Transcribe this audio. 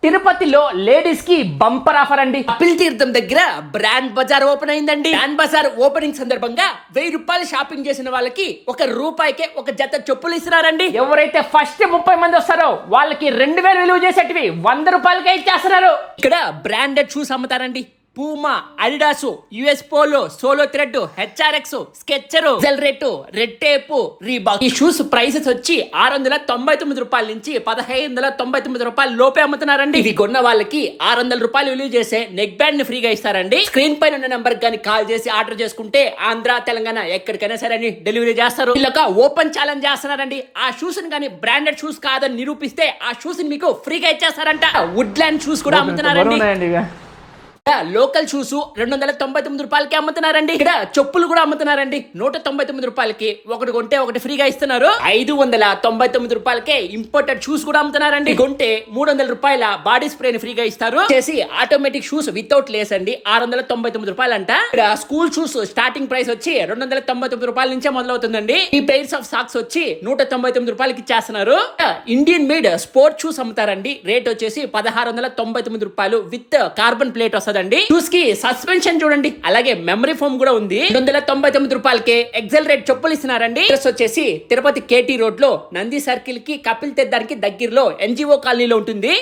తిరుపతిలో లేడీస్ కి bumper offer అండి. కపిల్ తీర్థం దగ్గర బ్రాండ్ బజార్ ఓపెన్ అయిందండి. బ్రాండ్ బజార్ ఓపెనింగ్ సందర్భంగా 1000 రూపాయలు షాపింగ్ చేసిన వాళ్ళకి ₹1 ఒక జత చెప్పులు ఇస్తున్నారండి. ఎవరైతే ఫస్ట్ 30 మంది వస్తారో వాళ్ళకి 2000 విలువ చేసేటివి ₹100 ఇచ్చేస్తున్నారు. ఇక్కడ బ్రాండెడ్ షూస్ అమ్ముతారండి. Puma, Adidas, US Polo, Solo Thread, HRX, Skechers, జెల్రేట్, రెడ్ టేప్, రీబాక్. ఈ షూస్ ప్రైసెస్ వచ్చి ₹699 నుంచి ₹1599 లోపే అమ్ముతున్నారండి. ఇవి కొన్న వాళ్ళకి ₹600 విలువ చేసే నెక్ బ్యాండ్ ని ఫ్రీగా ఇస్తారండి. స్క్రీన్ పైన ఉన్న నెంబర్ గానీ కాల్ చేసి ఆర్డర్ చేసుకుంటే ఆంధ్ర, తెలంగాణ ఎక్కడికైనా సరే అని డెలివరీ చేస్తారు. వీళ్ళొక ఓపెన్ ఛాలెంజ్ చేస్తున్నారండి. ఆ షూస్ కానీ బ్రాండెడ్ షూస్ కాదని నిరూపిస్తే ఆ షూస్ మీకు ఫ్రీగా ఇచ్చేస్తారంట. వుడ్ ల్యాండ్ షూస్ కూడా అమ్ముతున్నారండి. Local shoes ₹299 అమ్ముతున్నారండి. ఇక్కడ చెప్పులు కూడా అమ్ముతున్నారండి. ₹199 ఒకటి కొంటే ఒకటి ఫ్రీగా ఇస్తున్నారు. ₹599 ఇంపోర్టెడ్ షూస్ కూడా అమ్ముతున్నారండి. కొంటే ₹300 బాడీ స్ప్రే ని ఫ్రీగా ఇస్తారు. చేసి ఆటోమేటిక్ షూస్ వితౌట్ లేస్ అండి ₹699 అంట. ఇక్కడ స్కూల్ షూస్ స్టార్టింగ్ ప్రైస్ వచ్చి ₹299 నుంచే మొదలవుతుందండి. ఈ పెయిర్స్ ఆఫ్ సాక్స్ వచ్చి ₹199 ఇచ్చేస్తున్నారు. ఇండియన్ మేడ్ స్పోర్ట్ షూస్ అమ్ముతారండి. రేట్ వచ్చేసి ₹1699 విత్ కార్బన్ ప్లేట్ వస్తుంది. షూస్ కి సస్పెన్షన్ చూడండి, అలాగే మెమరీ ఫోమ్ కూడా ఉంది. ₹299 ఎగ్జలరేట్ చెప్పులు ఇస్తున్నారండి. అడ్రస్ వచ్చేసి తిరుపతి కేటీ రోడ్ లో నంది సర్కిల్ కి కపిల్ తీర్థానికి దగ్గరలో ఎన్జిఓ కాలనీలో ఉంటుంది.